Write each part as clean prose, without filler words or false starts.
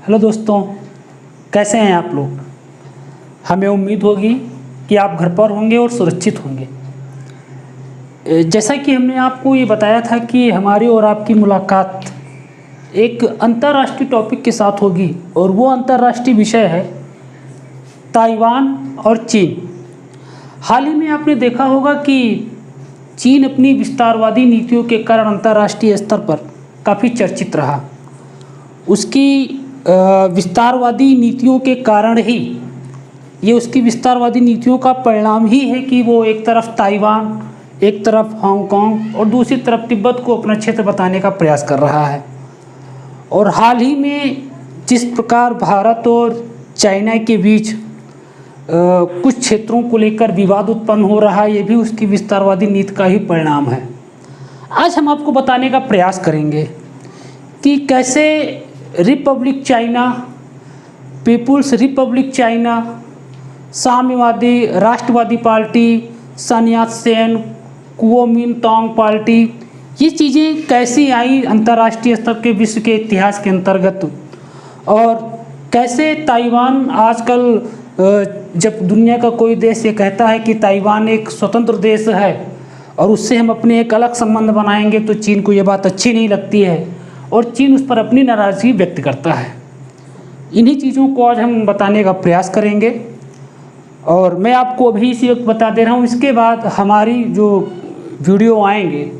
Hello दोस्तों, कैसे हैं आप लोग। हमें उम्मीद होगी कि आप घर पर होंगे और सुरक्षित होंगे। जैसा कि हमने आपको ये बताया था कि हमारी और आपकी मुलाकात एक अंतर्राष्ट्रीय टॉपिक के साथ होगी और वो अंतर्राष्ट्रीय विषय है ताइवान और चीन। हाल ही में आपने देखा होगा कि चीन अपनी विस्तारवादी नीतियों के कारण अंतर्राष्ट्रीय स्तर पर काफ़ी चर्चित रहा। उसकी विस्तारवादी नीतियों के कारण ही ये उसकी विस्तारवादी नीतियों का परिणाम ही है कि वो एक तरफ ताइवान, एक तरफ हांगकांग और दूसरी तरफ तिब्बत को अपना क्षेत्र बताने का प्रयास कर रहा है। और हाल ही में जिस प्रकार भारत और चाइना के बीच कुछ क्षेत्रों को लेकर विवाद उत्पन्न हो रहा है, ये भी उसकी विस्तारवादी नीति का ही परिणाम है। आज हम आपको बताने का प्रयास करेंगे कि कैसे republic China, people's republic China, साम्यवादी राष्ट्रवादी पार्टी, सन यात सेन, कुओमिंतांग पार्टी, ये चीज़ें कैसी आई अंतर्राष्ट्रीय स्तर के विश्व के इतिहास के अंतर्गत, और कैसे ताइवान आजकल जब दुनिया का कोई देश ये कहता है कि ताइवान एक स्वतंत्र देश है और उससे हम अपने एक अलग संबंध बनाएंगे, तो चीन को ये बात अच्छी नहीं लगती है और चीन उस पर अपनी नाराज़गी व्यक्त करता है। इन्हीं चीज़ों को आज हम बताने का प्रयास करेंगे और मैं आपको अभी इसी वक्त बता दे रहा हूँ। इसके बाद हमारी जो वीडियो आएंगे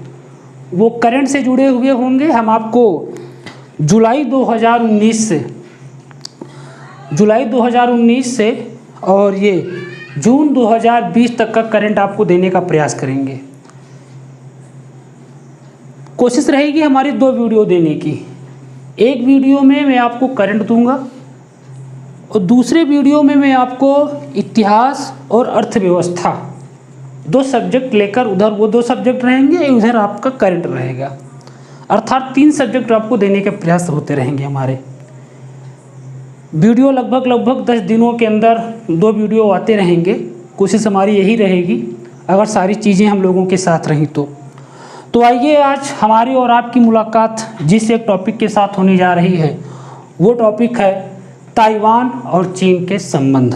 वो करंट से जुड़े हुए होंगे। हम आपको जुलाई 2019 से और ये जून 2020 तक का करंट आपको देने का प्रयास करेंगे। कोशिश रहेगी हमारी 2 वीडियो देने की। एक वीडियो में मैं आपको करंट दूंगा और दूसरे वीडियो में मैं आपको इतिहास और अर्थव्यवस्था 2 सब्जेक्ट लेकर, उधर वो 2 सब्जेक्ट रहेंगे, उधर आपका करंट रहेगा। अर्थात 3 सब्जेक्ट आपको देने के प्रयास होते रहेंगे। हमारे वीडियो लगभग 10 दिनों के अंदर 2 वीडियो आते रहेंगे। कोशिश हमारी यही रहेगी, अगर सारी चीज़ें हम लोगों के साथ रहीं तो आइए आज हमारी और आपकी मुलाकात जिस एक टॉपिक के साथ होने जा रही है वो टॉपिक है ताइवान और चीन के संबंध।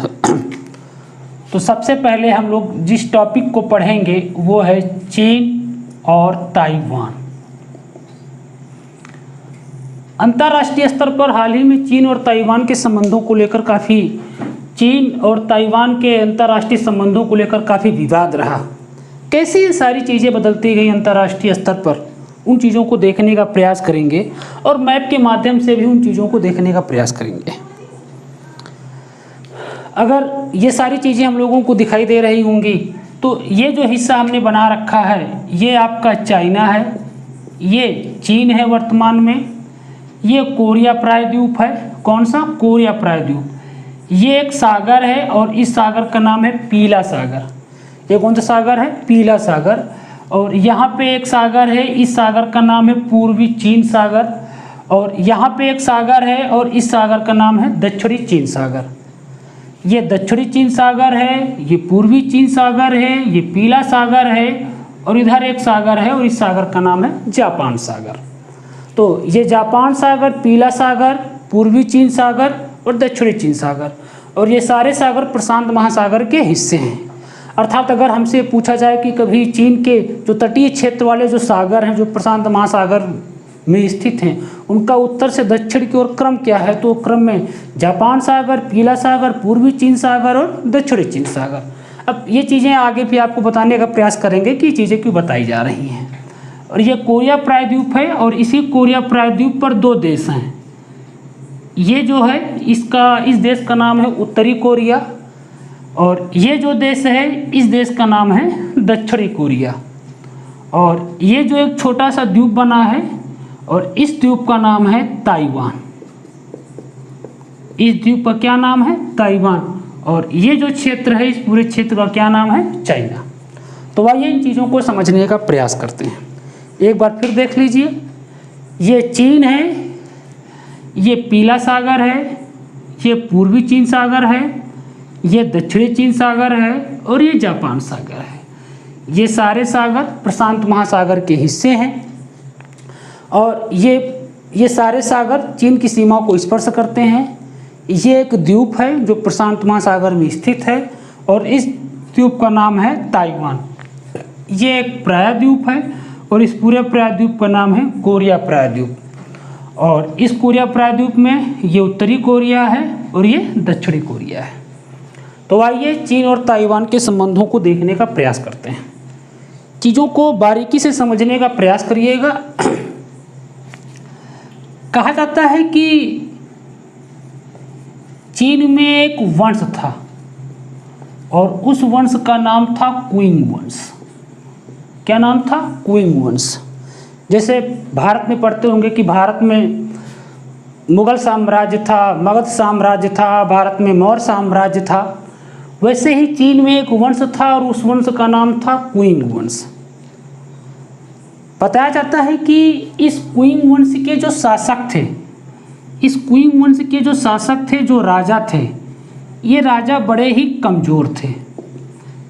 तो सबसे पहले हम लोग जिस टॉपिक को पढ़ेंगे वो है चीन और ताइवान। अंतर्राष्ट्रीय स्तर पर हाल ही में चीन और ताइवान के संबंधों को लेकर चीन और ताइवान के अंतर्राष्ट्रीय संबंधों को लेकर काफ़ी विवाद रहा। कैसे ये सारी चीज़ें बदलती गई अंतर्राष्ट्रीय स्तर पर, उन चीज़ों को देखने का प्रयास करेंगे और मैप के माध्यम से भी उन चीज़ों को देखने का प्रयास करेंगे। अगर ये सारी चीज़ें हम लोगों को दिखाई दे रही होंगी तो ये जो हिस्सा हमने बना रखा है ये आपका चाइना है, ये चीन है वर्तमान में, ये कोरिया प्रायद्वीप है। कौन सा? कोरिया प्रायद्वीप। ये एक सागर है और इस सागर का नाम है पीला सागर। ये कौन सा सागर है? पीला सागर। और यहाँ पे एक सागर है, इस सागर का नाम है पूर्वी चीन सागर। और यहाँ पे एक सागर है और इस सागर का नाम है दक्षिणी चीन सागर। ये दक्षिणी चीन सागर है, ये पूर्वी चीन सागर है, ये पीला सागर है और इधर एक सागर है और इस सागर का नाम है जापान सागर। तो ये जापान सागर, पीला सागर, पूर्वी चीन सागर और दक्षिणी चीन सागर, और ये सारे सागर प्रशांत महासागर के हिस्से हैं। अर्थात अगर हमसे पूछा जाए कि कभी चीन के जो तटीय क्षेत्र वाले जो सागर हैं, जो प्रशांत महासागर में स्थित हैं, उनका उत्तर से दक्षिण की ओर क्रम क्या है, तो क्रम में जापान सागर, पीला सागर, पूर्वी चीन सागर और दक्षिणी चीन सागर। अब ये चीज़ें आगे भी आपको बताने का प्रयास करेंगे कि चीज़ें क्यों बताई जा रही हैं। और ये कोरिया प्रायद्वीप है और इसी कोरिया प्रायद्वीप पर 2 देश हैं। ये जो है इस देश का नाम है उत्तरी कोरिया और ये जो देश है इस देश का नाम है दक्षिणी कोरिया। और ये जो एक छोटा सा द्वीप बना है और इस द्वीप का नाम है ताइवान। इस द्वीप का क्या नाम है? ताइवान। और ये जो क्षेत्र है, इस पूरे क्षेत्र का क्या नाम है? चाइना। तो आइए इन चीज़ों को समझने का प्रयास करते हैं। एक बार फिर देख लीजिए, ये चीन है, ये पीला सागर है, ये पूर्वी चीन सागर है, ये दक्षिणी चीन सागर है और ये जापान सागर है। ये सारे सागर प्रशांत महासागर के हिस्से हैं और ये ये सारे सागर चीन की सीमा को स्पर्श करते हैं। ये एक द्वीप है जो प्रशांत महासागर में स्थित है और इस द्वीप का नाम है ताइवान। ये एक प्रायद्वीप है और इस पूरे प्रायद्वीप का नाम है कोरिया प्रायद्वीप। और इस कोरिया प्रायद्वीप में ये उत्तरी कोरिया है और ये दक्षिणी कोरिया है। तो आइए चीन और ताइवान के संबंधों को देखने का प्रयास करते हैं। चीज़ों को बारीकी से समझने का प्रयास करिएगा। कहा जाता है कि चीन में एक वंश था और उस वंश का नाम था क्विंग वंश। क्या नाम था? क्विंग वंश। जैसे भारत में पढ़ते होंगे कि भारत में मुगल साम्राज्य था, मगध साम्राज्य था, भारत में मौर्य साम्राज्य था, वैसे ही चीन में एक वंश था और उस वंश का नाम था क्विंग वंश। बताया जाता है कि इस क्विंग वंश के जो शासक थे, इस क्विंग वंश के जो शासक थे, जो राजा थे, ये राजा बड़े ही कमज़ोर थे।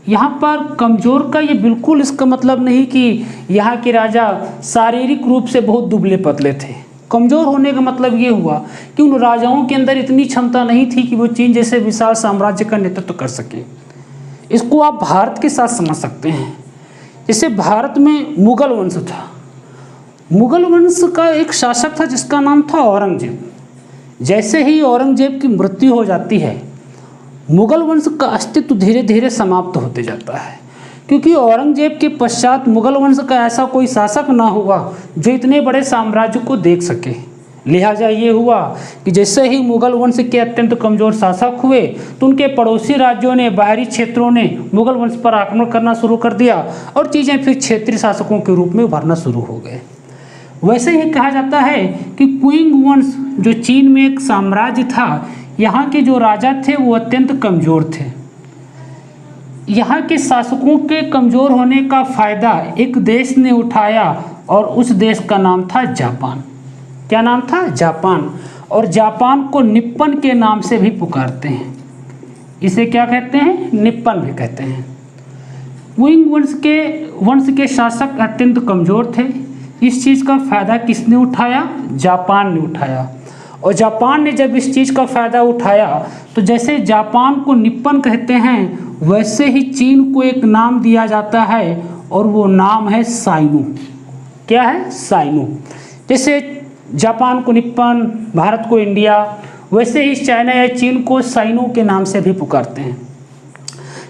यहाँ पर कमज़ोर का ये बिल्कुल इसका मतलब नहीं कि यहाँ के राजा शारीरिक रूप से बहुत दुबले पतले थे। कमज़ोर होने का मतलब ये हुआ कि उन राजाओं के अंदर इतनी क्षमता नहीं थी कि वो चीन जैसे विशाल साम्राज्य का नेतृत्व कर सकें। इसको आप भारत के साथ समझ सकते हैं। जैसे भारत में मुगल वंश था, मुगल वंश का एक शासक था जिसका नाम था औरंगजेब। जैसे ही औरंगजेब की मृत्यु हो जाती है, मुगल वंश का अस्तित्व धीरे धीरे समाप्त होते जाता है, क्योंकि औरंगजेब के पश्चात मुगल वंश का ऐसा कोई शासक ना हुआ जो इतने बड़े साम्राज्य को देख सके। लिहाजा ये हुआ कि जैसे ही मुगल वंश के अत्यंत कमज़ोर शासक हुए तो उनके पड़ोसी राज्यों ने, बाहरी क्षेत्रों ने मुगल वंश पर आक्रमण करना शुरू कर दिया और चीज़ें फिर क्षेत्रीय शासकों के रूप में उभरना शुरू हो गए। वैसे ही कहा जाता है कि क्विंग वंश जो चीन में एक साम्राज्य था, यहाँ के जो राजा थे वो अत्यंत कमज़ोर थे। यहाँ के शासकों के कमज़ोर होने का फ़ायदा एक देश ने उठाया और उस देश का नाम था जापान। क्या नाम था? जापान। और जापान को निप्पन के नाम से भी पुकारते हैं। इसे क्या कहते हैं? निप्पन भी कहते हैं। क्विंग वंश के शासक अत्यंत कमज़ोर थे। इस चीज़ का फ़ायदा किसने उठाया? जापान ने उठाया। और जापान ने जब इस चीज़ का फ़ायदा उठाया तो जैसे जापान को निप्पन कहते हैं, वैसे ही चीन को एक नाम दिया जाता है और वो नाम है साइनो। क्या है? साइनो। जैसे जापान को निप्पन, भारत को इंडिया, वैसे ही चाइना या चीन को साइनो के नाम से भी पुकारते हैं।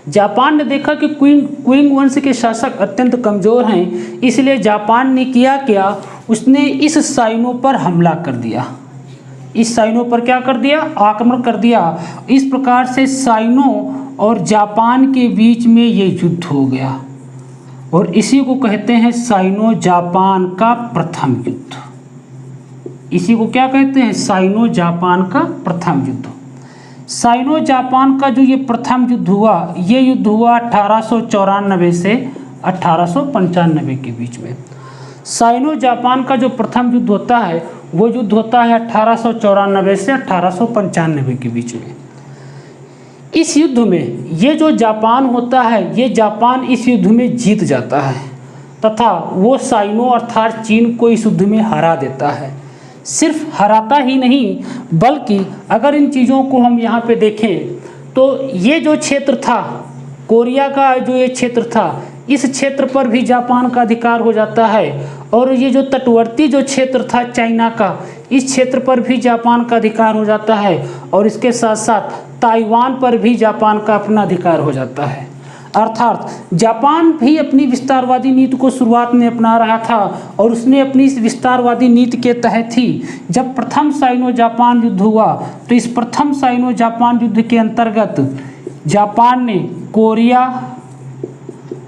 जापान ने देखा कि क्विंग वंश के शासक अत्यंत कमज़ोर हैं, इसलिए जापान ने किया क्या, उसने इस साइनो पर हमला कर दिया। इस साइनो पर क्या कर दिया? आक्रमण कर दिया। इस प्रकार से साइनो और जापान के बीच में ये युद्ध हो गया और इसी को कहते हैं साइनो जापान का प्रथम युद्ध। इसी को क्या कहते हैं? साइनो जापान का प्रथम युद्ध। साइनो जापान का जो ये प्रथम युद्ध हुआ, ये युद्ध हुआ 1894 से 1895 के बीच में। साइनो जापान का जो प्रथम युद्ध होता है वो युद्ध होता है 1894 से 1895 के बीच में। इस युद्ध में ये जो जापान होता है, ये जापान इस युद्ध में जीत जाता है तथा वो साइनो अर्थात चीन को इस युद्ध में हरा देता है। सिर्फ हराता ही नहीं, बल्कि अगर इन चीज़ों को हम यहाँ पे देखें तो ये जो क्षेत्र था, कोरिया का जो ये क्षेत्र था, इस क्षेत्र पर भी जापान का अधिकार हो जाता है। और ये जो तटवर्ती जो क्षेत्र था चाइना का, इस क्षेत्र पर भी जापान का अधिकार हो जाता है और इसके साथ साथ ताइवान पर भी जापान का अपना अधिकार हो जाता है। अर्थात जापान भी अपनी विस्तारवादी नीति को शुरुआत में अपना रहा था और उसने अपनी इस विस्तारवादी नीति के तहत ही जब प्रथम साइनो जापान युद्ध हुआ तो इस प्रथम साइनो जापान युद्ध के अंतर्गत जापान ने कोरिया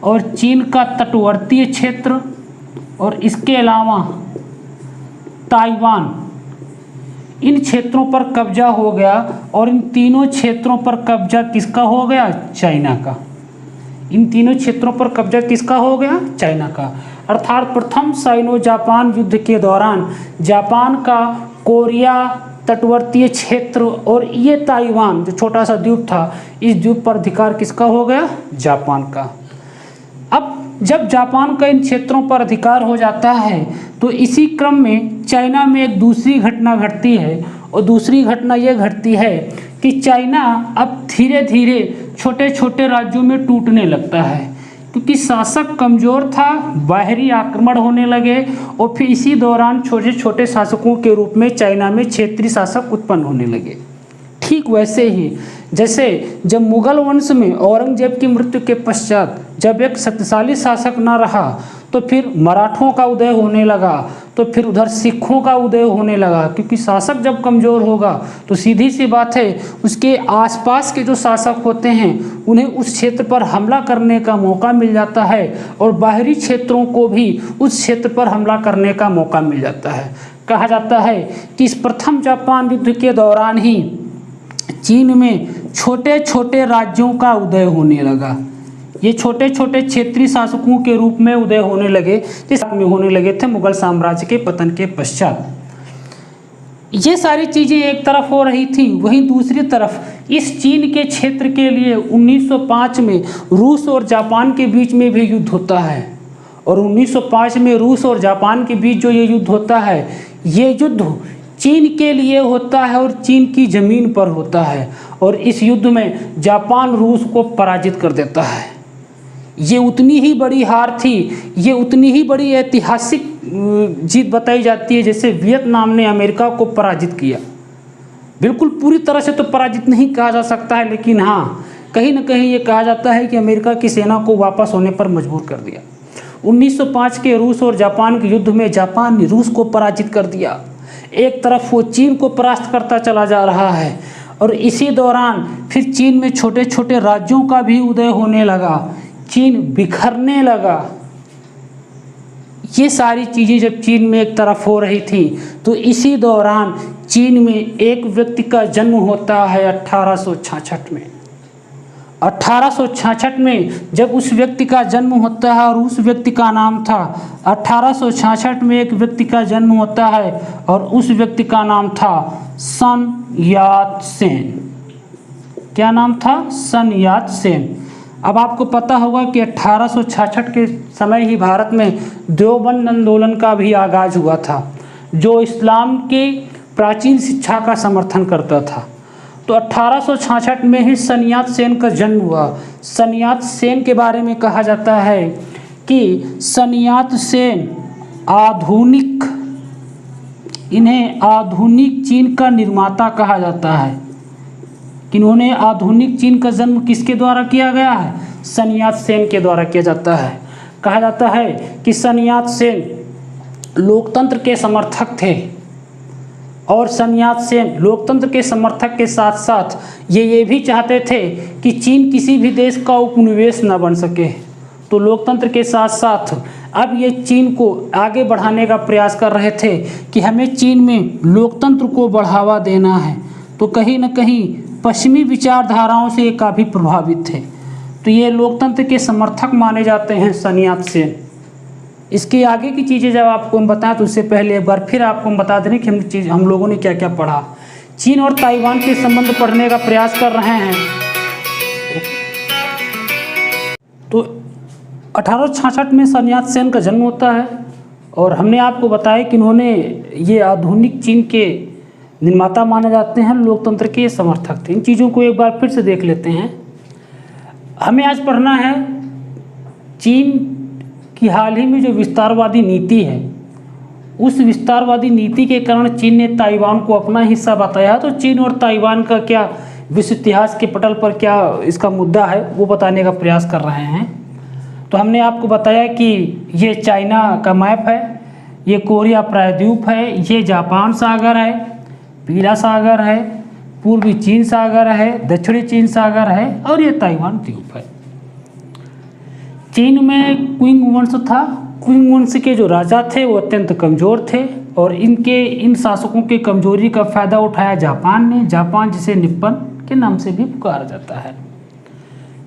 और चीन का तटवर्तीय क्षेत्र और इसके अलावा ताइवान, इन क्षेत्रों पर कब्जा हो गया। और इन तीनों क्षेत्रों पर कब्जा किसका हो गया? चाइना का। इन तीनों क्षेत्रों पर कब्जा किसका हो गया? चाइना का। अर्थात प्रथम साइनो जापान युद्ध के दौरान जापान का कोरिया तटवर्तीय क्षेत्र और ये ताइवान जो छोटा सा द्वीप था, इस द्वीप पर अधिकार किसका हो गया? जापान का। अब जब जापान का इन क्षेत्रों पर अधिकार हो जाता है तो इसी क्रम में चाइना में एक दूसरी घटना घटती है, और दूसरी घटना ये घटती है कि चाइना अब धीरे धीरे छोटे छोटे राज्यों में टूटने लगता है, क्योंकि शासक कमज़ोर था, बाहरी आक्रमण होने लगे, और फिर इसी दौरान छोटे छोटे शासकों के रूप में चाइना में क्षेत्रीय शासक उत्पन्न होने लगे। ठीक वैसे ही जैसे जब मुगल वंश में औरंगजेब की मृत्यु के पश्चात जब एक शक्तिशाली शासक न रहा तो फिर मराठों का उदय होने लगा, तो फिर उधर सिखों का उदय होने लगा, क्योंकि शासक जब कमज़ोर होगा तो सीधी सी बात है उसके आसपास के जो शासक होते हैं उन्हें उस क्षेत्र पर हमला करने का मौका मिल जाता है, और बाहरी क्षेत्रों को भी उस क्षेत्र पर हमला करने का मौका मिल जाता है। कहा जाता है कि इस प्रथम जापान युद्ध के दौरान ही चीन में छोटे छोटे राज्यों का उदय होने लगा। ये छोटे छोटे क्षेत्रीय शासकों के रूप में उदय होने लगे, जिस में होने लगे थे मुगल साम्राज्य के पतन के पश्चात। ये सारी चीज़ें एक तरफ हो रही थी, वहीं दूसरी तरफ इस चीन के क्षेत्र के लिए 1905 में रूस और जापान के बीच में भी युद्ध होता है, और 1905 में रूस और जापान के बीच जो ये युद्ध होता है, ये युद्ध चीन के लिए होता है और चीन की ज़मीन पर होता है, और इस युद्ध में जापान रूस को पराजित कर देता है। ये उतनी ही बड़ी हार थी, ये उतनी ही बड़ी ऐतिहासिक जीत बताई जाती है जैसे वियतनाम ने अमेरिका को पराजित किया। बिल्कुल पूरी तरह से तो पराजित नहीं कहा जा सकता है, लेकिन हाँ कहीं ना कहीं ये कहा जाता है कि अमेरिका की सेना को वापस होने पर मजबूर कर दिया। 1905 के रूस और जापान के युद्ध में जापान ने रूस को पराजित कर दिया। एक तरफ वो चीन को परास्त करता चला जा रहा है, और इसी दौरान फिर चीन में छोटे छोटे राज्यों का भी उदय होने लगा, चीन बिखरने लगा। ये सारी चीज़ें जब चीन में एक तरफ हो रही थी तो इसी दौरान चीन में एक व्यक्ति का जन्म होता है 1866 में। 1866 में जब उस व्यक्ति का जन्म होता है, और उस व्यक्ति का नाम था 1866 में एक व्यक्ति का जन्म होता है और उस व्यक्ति का नाम था सन यात सेन। क्या नाम था? सन यात सेन। अब आपको पता होगा कि 1866 के समय ही भारत में देवबंद आंदोलन का भी आगाज हुआ था, जो इस्लाम के प्राचीन शिक्षा का समर्थन करता था। तो 1866 में ही सन यात सेन का जन्म हुआ। सन यात सेन के बारे में कहा जाता है कि सन यात सेन इन्हें आधुनिक चीन का निर्माता कहा जाता है। कि इन्होंने आधुनिक चीन का जन्म किसके द्वारा किया गया है? सन यात सेन के द्वारा किया जाता है। कहा जाता है कि सन यात सेन लोकतंत्र के समर्थक थे, और सन यात सेन लोकतंत्र के समर्थक के साथ साथ ये भी चाहते थे कि चीन किसी भी देश का उपनिवेश न बन सके। तो लोकतंत्र के साथ साथ अब ये चीन को आगे बढ़ाने का प्रयास कर रहे थे कि हमें चीन में लोकतंत्र को बढ़ावा देना है। तो कहीं न कहीं पश्चिमी विचारधाराओं से ये काफ़ी प्रभावित थे। तो ये लोकतंत्र के समर्थक माने जाते हैं सन यात सेन। इसके आगे की चीज़ें जब आपको हम बताएं तो उससे पहले एक बार फिर आपको हम बता दें कि हम लोगों ने क्या क्या पढ़ा। चीन और ताइवान के संबंध पढ़ने का प्रयास कर रहे हैं। तो 1866 में सन यात सेन का जन्म होता है, और हमने आपको बताया कि इन्होंने ये आधुनिक चीन के निर्माता माने जाते हैं, लोकतंत्र के समर्थक थे। इन चीज़ों को एक बार फिर से देख लेते हैं। हमें आज पढ़ना है चीन की हाल ही में जो विस्तारवादी नीति है, उस विस्तारवादी नीति के कारण चीन ने ताइवान को अपना हिस्सा बताया। तो चीन और ताइवान का क्या विश्व इतिहास के पटल पर क्या इसका मुद्दा है वो बताने का प्रयास कर रहे हैं। तो हमने आपको बताया कि ये चाइना का मैप है, ये कोरिया प्रायद्वीप है, ये जापान सागर है, पीला सागर है, पूर्वी चीन सागर है, दक्षिणी चीन सागर है, और ये ताइवान द्वीप है। चीन में क्विंग वंश था। क्विंग वंश के जो राजा थे वो अत्यंत कमज़ोर थे, और इन शासकों की कमजोरी का फ़ायदा उठाया जापान ने। जापान जिसे निप्पन के नाम से भी पुकारा जाता है।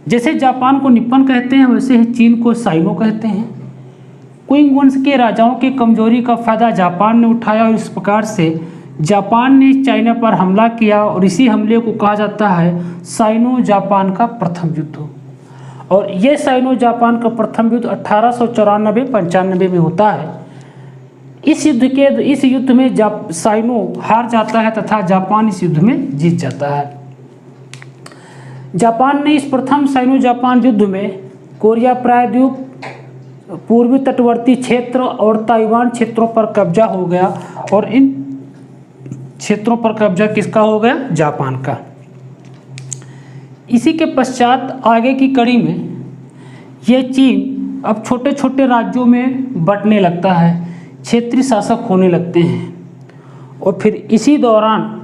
जैसे जापान को निप्पन कहते हैं, वैसे ही चीन को साइनो कहते हैं। क्विंग वंश के राजाओं की कमजोरी का फ़ायदा जापान ने उठाया, और इस प्रकार से जापान ने चाइना पर हमला किया, और इसी हमले को कहा जाता है साइनो जापान का प्रथम युद्ध। और ये साइनो जापान का प्रथम युद्ध 1894-95 में होता है। इस युद्ध में साइनो हार जाता है तथा जापान इस युद्ध में जीत जाता है। जापान ने इस प्रथम साइनो जापान युद्ध में कोरिया प्रायद्वीप, पूर्वी तटवर्ती क्षेत्र और ताइवान क्षेत्रों पर कब्जा हो गया और इन क्षेत्रों पर कब्जा किसका हो गया? जापान का। इसी के पश्चात आगे की कड़ी में ये चीन अब छोटे छोटे राज्यों में बंटने लगता है, क्षेत्रीय शासक होने लगते हैं और फिर इसी दौरान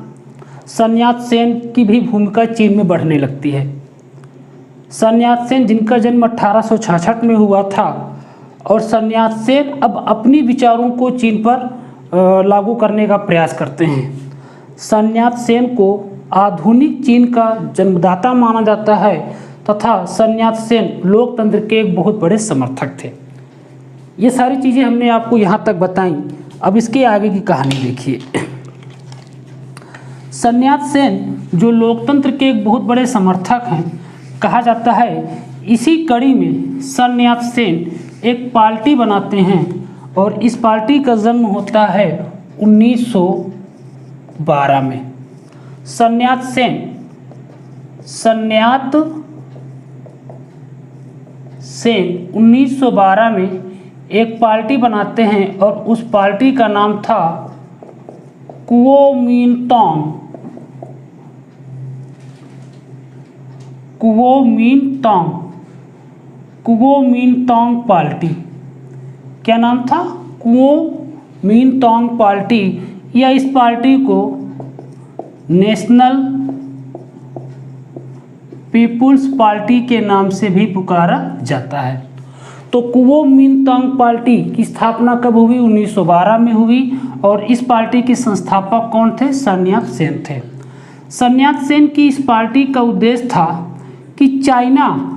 सन यात सेन की भी भूमिका चीन में बढ़ने लगती है। सन यात सेन जिनका जन्म 1866 में हुआ था और सन यात सेन अब अपनी विचारों को चीन पर लागू करने का प्रयास करते हैं। सन यात सेन को आधुनिक चीन का जन्मदाता माना जाता है तथा सन यात सेन लोकतंत्र के एक बहुत बड़े समर्थक थे। ये सारी चीज़ें हमने आपको यहाँ तक बताई। अब इसके आगे की कहानी देखिए। सन यात सेन जो लोकतंत्र के एक बहुत बड़े समर्थक हैं कहा जाता है, इसी कड़ी में सन यात सेन एक पार्टी बनाते हैं और इस पार्टी का जन्म होता है 1912 में। सन यात सेन 1912 में एक पार्टी बनाते हैं और उस पार्टी का नाम था कुओमिंटांग पार्टी। क्या नाम था? कुओमिंटांग पार्टी, या इस पार्टी को नेशनल पीपुल्स पार्टी के नाम से भी पुकारा जाता है। तो कुओमिंटांग पार्टी की स्थापना कब हुई? 1912 में हुई और इस पार्टी के संस्थापक कौन थे? सन यात सेन थे। सन यात सेन की इस पार्टी का उद्देश्य था कि चाइना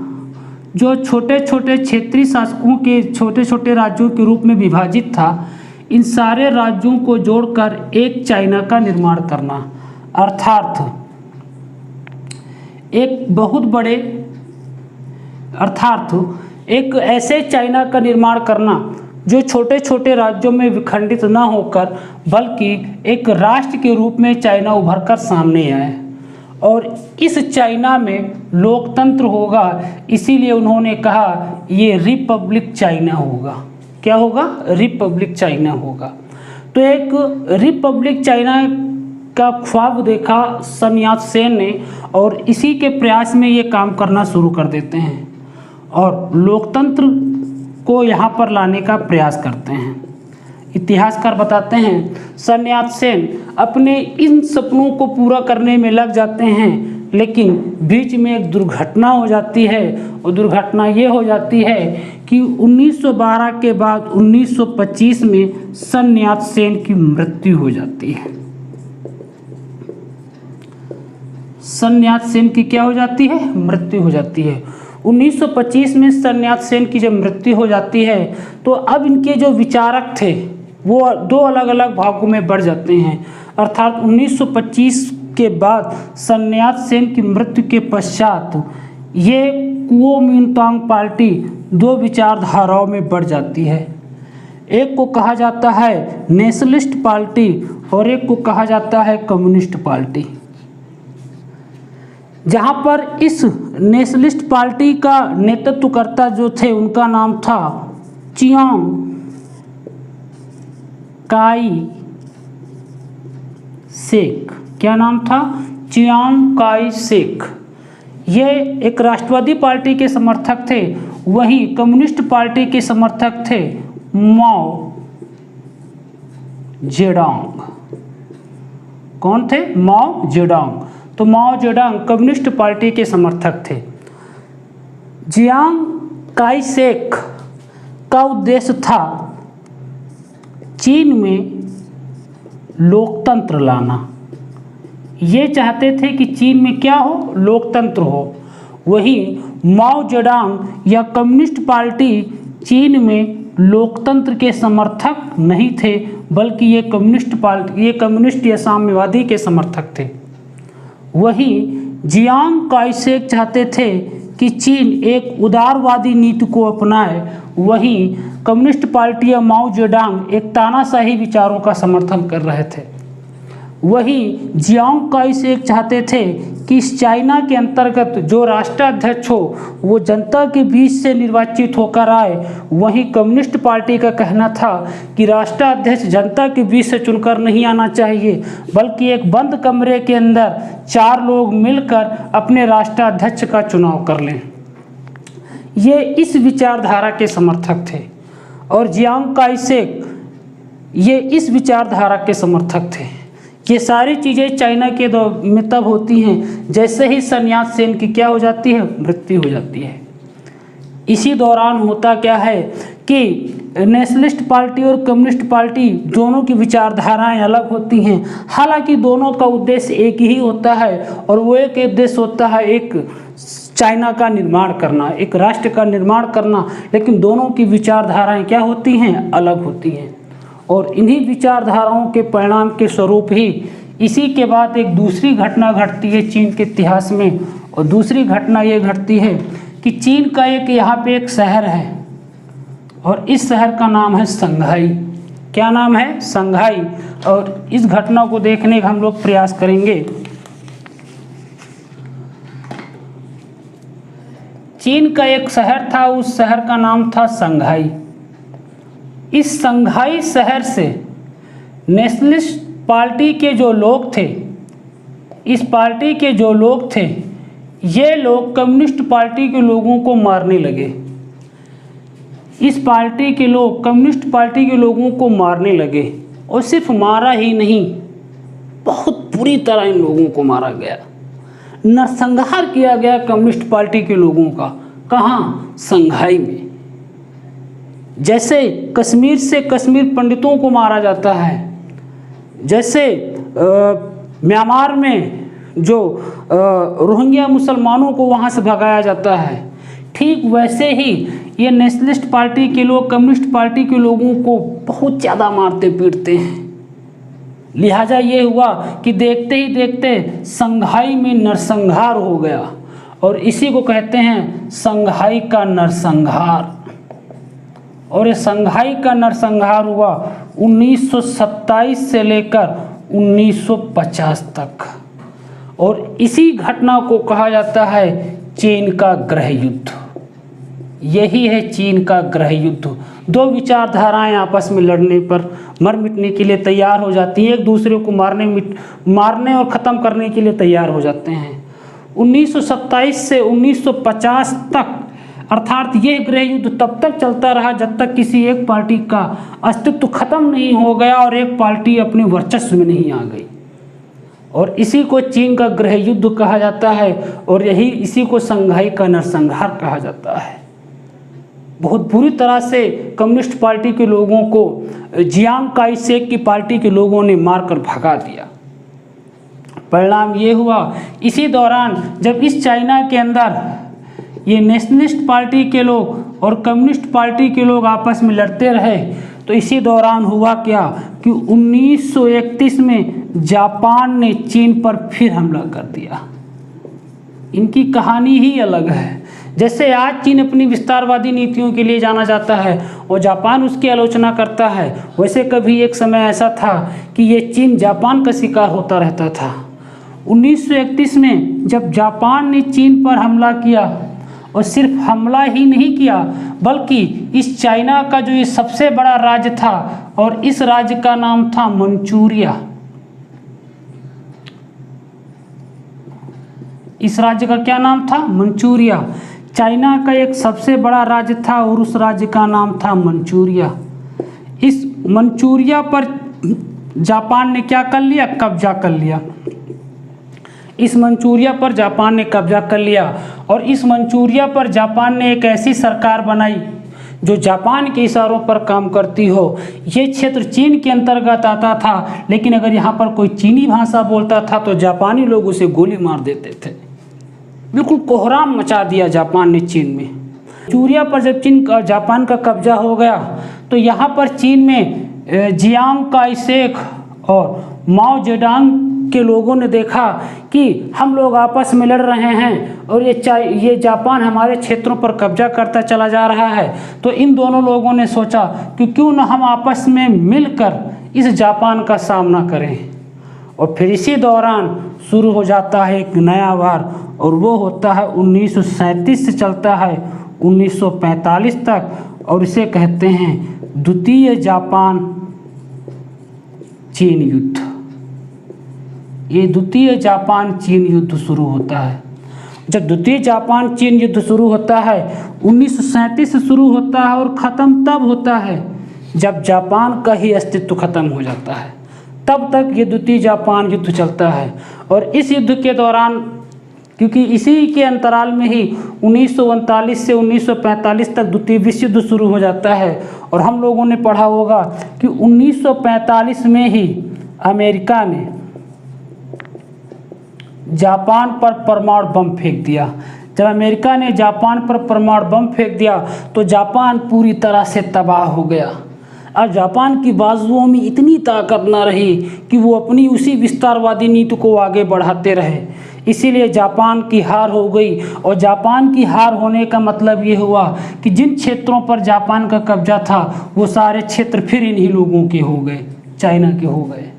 जो छोटे छोटे क्षेत्रीय शासकों के छोटे छोटे राज्यों के रूप में विभाजित था, इन सारे राज्यों को जोड़कर एक चाइना का निर्माण करना, अर्थात एक ऐसे चाइना का निर्माण करना जो छोटे छोटे राज्यों में विखंडित न होकर बल्कि एक राष्ट्र के रूप में चाइना उभरकर सामने आए और इस चाइना में लोकतंत्र होगा। इसीलिए उन्होंने कहा ये रिपब्लिक चाइना होगा। क्या होगा? रिपब्लिक चाइना होगा। तो एक रिपब्लिक चाइना का ख्वाब देखा सन यात सेन ने और इसी के प्रयास में ये काम करना शुरू कर देते हैं और लोकतंत्र को यहाँ पर लाने का प्रयास करते हैं। इतिहासकार बताते हैं सन यात सेन अपने इन सपनों को पूरा करने में लग जाते हैं, लेकिन बीच में एक दुर्घटना हो जाती है और दुर्घटना ये हो जाती है कि 1912 के बाद 1925 में सन यात सेन की मृत्यु हो जाती है। सन यात सेन की क्या हो जाती है? मृत्यु हो जाती है। 1925 में सन यात सेन की जब मृत्यु हो जाती है तो अब इनके जो विचारक थे वो दो अलग अलग भागों में बढ़ जाते हैं, अर्थात 1925 के बाद सन यात सेन की मृत्यु के पश्चात ये कुओमिंटांग पार्टी दो विचारधाराओं में बढ़ जाती है। एक को कहा जाता है नेशनलिस्ट पार्टी और एक को कहा जाता है कम्युनिस्ट पार्टी। जहाँ पर इस नेशनलिस्ट पार्टी का नेतृत्वकर्ता जो थे उनका नाम था चियांग काई शेक। क्या नाम था? Chiang Kai Shek. ये एक राष्ट्रवादी पार्टी के समर्थक थे, वहीं कम्युनिस्ट पार्टी के समर्थक थे माओ जेडोंग। कौन थे? माओ जेडोंग। तो माओ जेडोंग कम्युनिस्ट पार्टी के समर्थक थे। चियांग काई शेक का उद्देश्य था चीन में लोकतंत्र लाना। ये चाहते थे कि चीन में क्या हो? लोकतंत्र हो। वहीं माओ जेडोंग या कम्युनिस्ट पार्टी चीन में लोकतंत्र के समर्थक नहीं थे, बल्कि ये कम्युनिस्ट या साम्यवादी के समर्थक थे। वहीं चियांग काई शेक चाहते थे कि चीन एक उदारवादी नीति को अपनाए, वहीं कम्युनिस्ट पार्टी या माओ जेडोंग एक तानाशाही विचारों का समर्थन कर रहे थे। वहीं जियांग काई शेक चाहते थे कि इस चाइना के अंतर्गत जो राष्ट्राध्यक्ष हो वो जनता के बीच से निर्वाचित होकर आए। वहीं कम्युनिस्ट पार्टी का कहना था कि राष्ट्राध्यक्ष जनता के बीच से चुनकर नहीं आना चाहिए, बल्कि एक बंद कमरे के अंदर 4 लोग मिलकर अपने राष्ट्राध्यक्ष का चुनाव कर लें। ये इस विचारधारा के समर्थक थे और जियांग काई शेक ये इस विचारधारा के समर्थक थे। ये सारी चीज़ें चाइना के दौर में तब होती हैं जैसे ही सन यात सेन की क्या हो जाती है, मृत्यु हो जाती है। इसी दौरान होता क्या है कि नेशनलिस्ट पार्टी और कम्युनिस्ट पार्टी दोनों की विचारधाराएं अलग होती हैं, हालांकि दोनों का उद्देश्य एक ही होता है और वो एक उद्देश्य होता है एक चाइना का निर्माण करना, एक राष्ट्र का निर्माण करना, लेकिन दोनों की विचारधाराएं क्या होती हैं, अलग होती हैं। और इन्हीं विचारधाराओं के परिणाम के स्वरूप ही इसी के बाद एक दूसरी घटना घटती है चीन के इतिहास में। और दूसरी घटना ये घटती है कि चीन का एक यहाँ पे एक शहर है और इस शहर का नाम है संघाई। क्या नाम है? संघाई। और इस घटना को देखने का हम लोग प्रयास करेंगे। चीन का एक शहर था, उस शहर का नाम था संघाई। इस संघाई शहर से नेशनलिस्ट पार्टी के जो लोग थे, इस पार्टी के जो लोग थे, ये लोग कम्युनिस्ट पार्टी के लोगों को मारने लगे। इस पार्टी के लोग कम्युनिस्ट पार्टी के लोगों को मारने लगे और सिर्फ मारा ही नहीं, बहुत बुरी तरह इन लोगों को मारा गया, नरसंहार किया गया कम्युनिस्ट पार्टी के लोगों का। कहाँ? संघाई में। जैसे कश्मीर से कश्मीर पंडितों को मारा जाता है, जैसे म्यांमार में जो रोहिंग्या मुसलमानों को वहाँ से भगाया जाता है, ठीक वैसे ही ये नेशनलिस्ट पार्टी के लोग कम्युनिस्ट पार्टी के लोगों को बहुत ज़्यादा मारते पीटते हैं। लिहाजा ये हुआ कि देखते ही देखते संघाई में नरसंहार हो गया और इसी को कहते हैं संघाई का नरसंहार। और ये संघाई का नरसंहार हुआ 1927 से लेकर 1950 तक। और इसी घटना को कहा जाता है चीन का गृह युद्ध। यही है चीन का गृह युद्ध। दो विचारधाराएं आपस में लड़ने पर मर मिटने के लिए तैयार हो जाती हैं, एक दूसरे को मारने और ख़त्म करने के लिए तैयार हो जाते हैं। 1927 से 1950 तक, अर्थात ये गृह युद्ध तब तक चलता रहा जब तक किसी एक पार्टी का अस्तित्व खत्म नहीं हो गया और एक पार्टी अपने वर्चस्व में नहीं आ गई। और इसी को चीन का गृह युद्ध कहा जाता है और इसी को संघाई का नरसंहार कहा जाता है। बहुत बुरी तरह से कम्युनिस्ट पार्टी के लोगों को जियांग काई शेक की पार्टी के लोगों ने मारकर भगा दिया। परिणाम ये हुआ, इसी दौरान जब इस चाइना के अंदर ये नेशनलिस्ट पार्टी के लोग और कम्युनिस्ट पार्टी के लोग आपस में लड़ते रहे, तो इसी दौरान हुआ क्या कि 1931 में जापान ने चीन पर फिर हमला कर दिया। इनकी कहानी ही अलग है। जैसे आज चीन अपनी विस्तारवादी नीतियों के लिए जाना जाता है और जापान उसकी आलोचना करता है, वैसे कभी एक समय ऐसा था कि ये चीन जापान का शिकार होता रहता था। 1931 में जब जापान ने चीन पर हमला किया, और सिर्फ हमला ही नहीं किया बल्कि इस चाइना का जो ये सबसे बड़ा राज्य था और इस राज्य का नाम था मंचूरिया। इस राज्य का क्या नाम था? मंचूरिया। चाइना का एक सबसे बड़ा राज्य था और उस राज्य का नाम था मंचूरिया। इस मंचूरिया पर जापान ने क्या कर लिया? कब्जा कर लिया। इस मंचूरिया पर जापान ने कब्जा कर लिया और इस मंचूरिया पर जापान ने एक ऐसी सरकार बनाई जो जापान के इशारों पर काम करती हो। ये क्षेत्र चीन के अंतर्गत आता था, लेकिन अगर यहाँ पर कोई चीनी भाषा बोलता था तो जापानी लोग उसे गोली मार देते थे। बिल्कुल कोहराम मचा दिया जापान ने चीन में। मंचूरिया पर जब जापान का कब्जा हो गया तो यहाँ पर चीन में जियांग काई शेक और माओ जेडोंग के लोगों ने देखा कि हम लोग आपस में लड़ रहे हैं और ये जापान हमारे क्षेत्रों पर कब्जा करता चला जा रहा है, तो इन दोनों लोगों ने सोचा कि क्यों न हम आपस में मिलकर इस जापान का सामना करें। और फिर इसी दौरान शुरू हो जाता है एक नया वार, और वो होता है 1937 से चलता है 1945 तक, और इसे कहते हैं द्वितीय जापान चीन युद्ध। ये द्वितीय जापान चीन युद्ध शुरू होता है। जब द्वितीय जापान चीन युद्ध शुरू होता है 1937 से शुरू होता है और ख़त्म तब होता है जब जापान का ही अस्तित्व खत्म हो जाता है। तब तक ये द्वितीय जापान युद्ध चलता है। और इस युद्ध के दौरान, क्योंकि इसी के अंतराल में ही 1939 से 1945 तक द्वितीय विश्व युद्ध शुरू हो जाता है, और हम लोगों ने पढ़ा होगा कि 1945 में ही अमेरिका ने जापान पर परमाणु बम फेंक दिया। जब अमेरिका ने जापान पर परमाणु बम फेंक दिया तो जापान पूरी तरह से तबाह हो गया। अब जापान की बाजुओं में इतनी ताकत न रही कि वो अपनी उसी विस्तारवादी नीति को आगे बढ़ाते रहे, इसीलिए जापान की हार हो गई। और जापान की हार होने का मतलब ये हुआ कि जिन क्षेत्रों पर जापान का कब्जा था वो सारे क्षेत्र फिर इन्हीं लोगों के हो गए, चाइना के हो गए।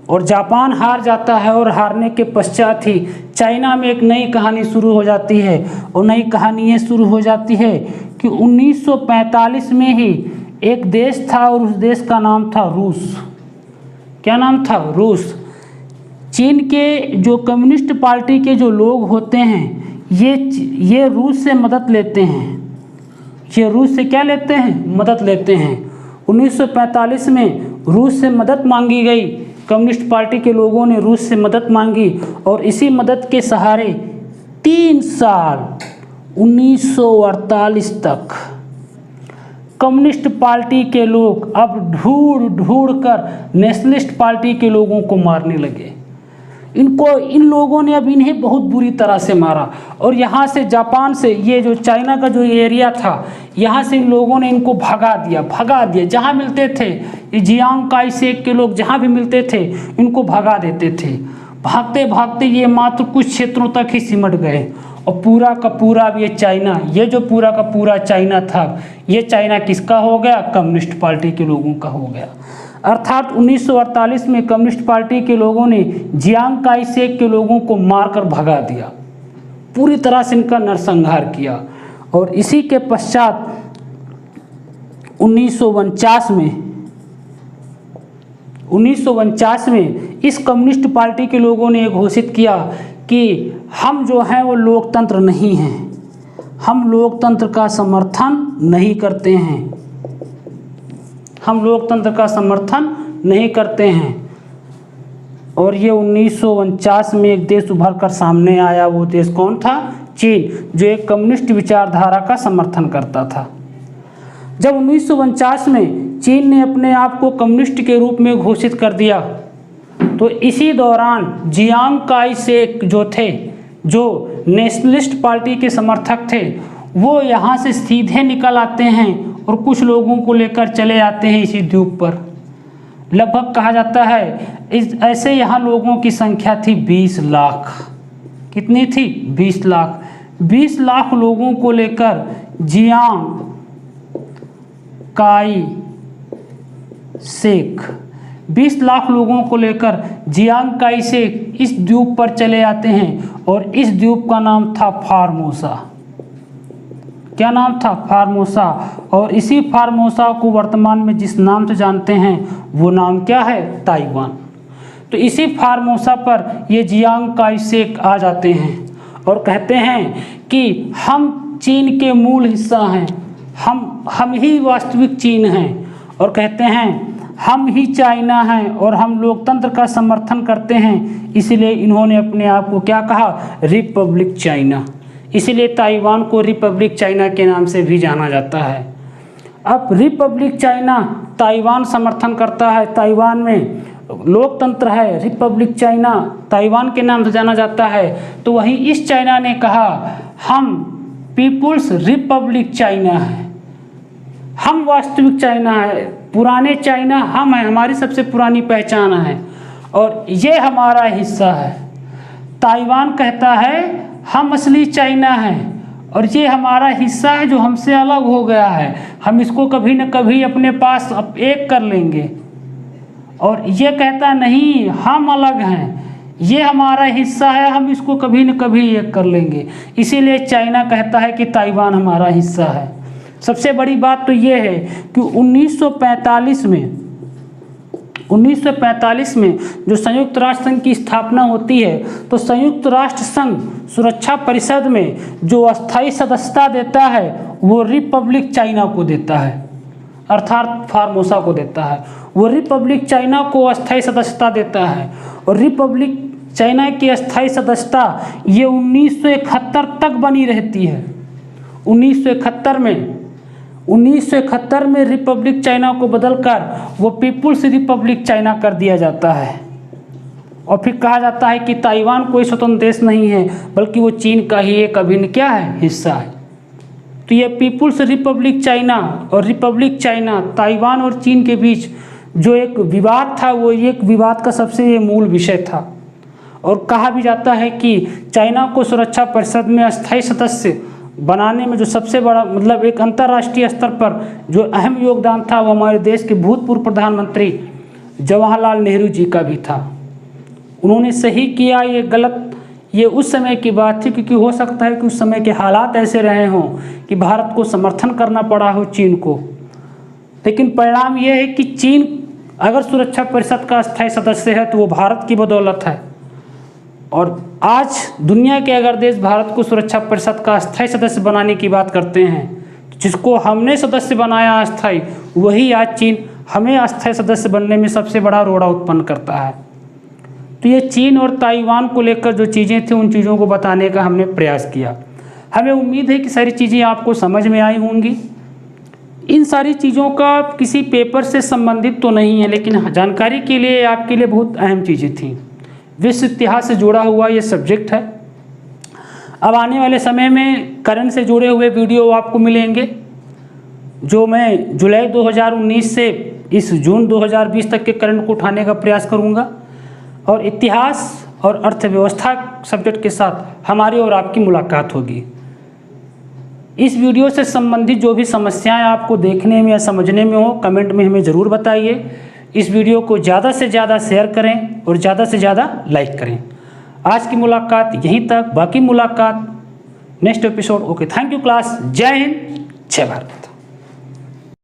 और जापान हार जाता है, और हारने के पश्चात ही चाइना में एक नई कहानी शुरू हो जाती है। और नई कहानी ये शुरू हो जाती है कि 1945 में ही एक देश था, और उस देश का नाम था रूस। क्या नाम था? रूस। चीन के जो कम्युनिस्ट पार्टी के जो लोग होते हैं ये रूस से मदद लेते हैं। ये रूस से क्या लेते हैं? मदद लेते हैं। 1945 में रूस से मदद मांगी गई, कम्युनिस्ट पार्टी के लोगों ने रूस से मदद मांगी, और इसी मदद के सहारे 3 साल 1948 तक कम्युनिस्ट पार्टी के लोग अब ढूंढ कर नेशनलिस्ट पार्टी के लोगों को मारने लगे। इन लोगों ने अब इन्हें बहुत बुरी तरह से मारा, और यहाँ से जापान से ये जो चाइना का जो एरिया था, यहाँ से इन लोगों ने इनको भगा दिया। जहाँ मिलते थे ये जियांग काई शेक के लोग जहाँ भी मिलते थे इनको भगा देते थे। भागते भागते ये मात्र कुछ क्षेत्रों तक ही सिमट गए, और पूरा का पूरा अब ये चाइना, ये जो पूरा का पूरा चाइना था, ये चाइना किसका हो गया? कम्युनिस्ट पार्टी के लोगों का हो गया। अर्थात 1948 में कम्युनिस्ट पार्टी के लोगों ने जियांग काई शेक के लोगों को मारकर भगा दिया, पूरी तरह से इनका नरसंहार किया। और इसी के पश्चात 1949 में इस कम्युनिस्ट पार्टी के लोगों ने घोषित किया कि हम जो हैं वो लोकतंत्र नहीं हैं, हम लोकतंत्र का समर्थन नहीं करते हैं, हम लोकतंत्र का समर्थन नहीं करते हैं। और ये 1949 में एक देश उभर कर सामने आया। वो देश कौन था? चीन, जो एक कम्युनिस्ट विचारधारा का समर्थन करता था। जब 1949 में चीन ने अपने आप को कम्युनिस्ट के रूप में घोषित कर दिया, तो इसी दौरान जियांग काई शेक जो थे, जो नेशनलिस्ट पार्टी के समर्थक थे, वो यहाँ से सीधे निकल आते हैं और कुछ लोगों को लेकर चले आते हैं इसी द्वीप पर। लगभग कहा जाता है ऐसे यहाँ लोगों की संख्या थी 20 लाख। कितनी थी? 20 लाख। 20 लाख लोगों को लेकर जियांग काई शेक 20 लाख लोगों को लेकर जियांग काई शेक इस द्वीप पर चले आते हैं, और इस द्वीप का नाम था फार्मोसा। क्या नाम था? फार्मोसा। और इसी फार्मोसा को वर्तमान में जिस नाम से जानते हैं वो नाम क्या है? ताइवान। तो इसी फार्मोसा पर ये जियांग काई शेक आ जाते हैं और कहते हैं कि हम चीन के मूल हिस्सा हैं, हम ही वास्तविक चीन हैं, और कहते हैं हम ही चाइना हैं और हम लोकतंत्र का समर्थन करते हैं। इसलिए इन्होंने अपने आप को क्या कहा? Republic China. इसीलिए ताइवान को रिपब्लिक चाइना के नाम से भी जाना जाता है। अब रिपब्लिक चाइना ताइवान समर्थन करता है, ताइवान में लोकतंत्र है, रिपब्लिक चाइना ताइवान के नाम से जाना जाता है। तो वहीं इस चाइना ने कहा हम पीपुल्स रिपब्लिक चाइना है, हम वास्तविक चाइना है, पुराने चाइना हम हैं, हमारी सबसे पुरानी पहचान है। और ये हमारा हिस्सा है। ताइवान कहता है हम असली चाइना हैं और ये हमारा हिस्सा है जो हमसे अलग हो गया है, हम इसको कभी न कभी अपने पास एक कर लेंगे। और ये कहता नहीं हम अलग हैं, ये हमारा हिस्सा है, हम इसको कभी न कभी एक कर लेंगे। इसीलिए चाइना कहता है कि ताइवान हमारा हिस्सा है। सबसे बड़ी बात तो ये है कि 1945 में जो संयुक्त राष्ट्र संघ की स्थापना होती है तो संयुक्त राष्ट्र संघ सुरक्षा परिषद में जो अस्थायी सदस्यता देता है वो रिपब्लिक चाइना को देता है, अर्थात फार्मोसा को देता है। वो रिपब्लिक चाइना को अस्थायी सदस्यता देता है और रिपब्लिक चाइना की अस्थायी सदस्यता ये 1971 तक बनी रहती है। 1971 में रिपब्लिक चाइना को बदलकर वो पीपुल्स रिपब्लिक चाइना कर दिया जाता है और फिर कहा जाता है कि ताइवान कोई स्वतंत्र देश नहीं है बल्कि वो चीन का ही एक अभिन्न क्या है, हिस्सा है। तो ये पीपुल्स रिपब्लिक चाइना और रिपब्लिक चाइना, ताइवान और चीन के बीच जो एक विवाद था वो एक विवाद का सबसे मूल विषय था। और कहा भी जाता है कि चाइना को सुरक्षा परिषद में अस्थायी सदस्य बनाने में जो सबसे बड़ा मतलब एक अंतर्राष्ट्रीय स्तर पर जो अहम योगदान था वो हमारे देश के भूतपूर्व प्रधानमंत्री जवाहरलाल नेहरू जी का भी था। उन्होंने सही किया, ये गलत, ये उस समय की बात थी क्योंकि हो सकता है कि उस समय के हालात ऐसे रहे हों कि भारत को समर्थन करना पड़ा हो चीन को। लेकिन परिणाम ये है कि चीन अगर सुरक्षा परिषद का अस्थायी सदस्य है तो वो भारत की बदौलत है। और आज दुनिया के अगर देश भारत को सुरक्षा परिषद का अस्थायी सदस्य बनाने की बात करते हैं, जिसको हमने सदस्य बनाया अस्थायी, वही आज चीन हमें अस्थायी सदस्य बनने में सबसे बड़ा रोड़ा उत्पन्न करता है। तो ये चीन और ताइवान को लेकर जो चीज़ें थी उन चीज़ों को बताने का हमने प्रयास किया। हमें उम्मीद है कि सारी चीज़ें आपको समझ में आई होंगी। इन सारी चीज़ों का किसी पेपर से संबंधित तो नहीं है, लेकिन जानकारी के लिए आपके लिए बहुत अहम चीज़ें थी। विश्व इतिहास से जुड़ा हुआ ये सब्जेक्ट है। अब आने वाले समय में करंट से जुड़े हुए वीडियो आपको मिलेंगे जो मैं जुलाई 2019 से इस जून 2020 तक के करंट को उठाने का प्रयास करूँगा। और इतिहास और अर्थव्यवस्था सब्जेक्ट के साथ हमारी और आपकी मुलाकात होगी। इस वीडियो से संबंधित जो भी समस्याएं आपको देखने में या समझने में हो, कमेंट में हमें ज़रूर बताइए। इस वीडियो को ज़्यादा से ज़्यादा शेयर करें और ज़्यादा से ज़्यादा लाइक करें। आज की मुलाकात यहीं तक, बाकी मुलाकात next episode. Okay, thank you class. जय हिंद, जय भारत।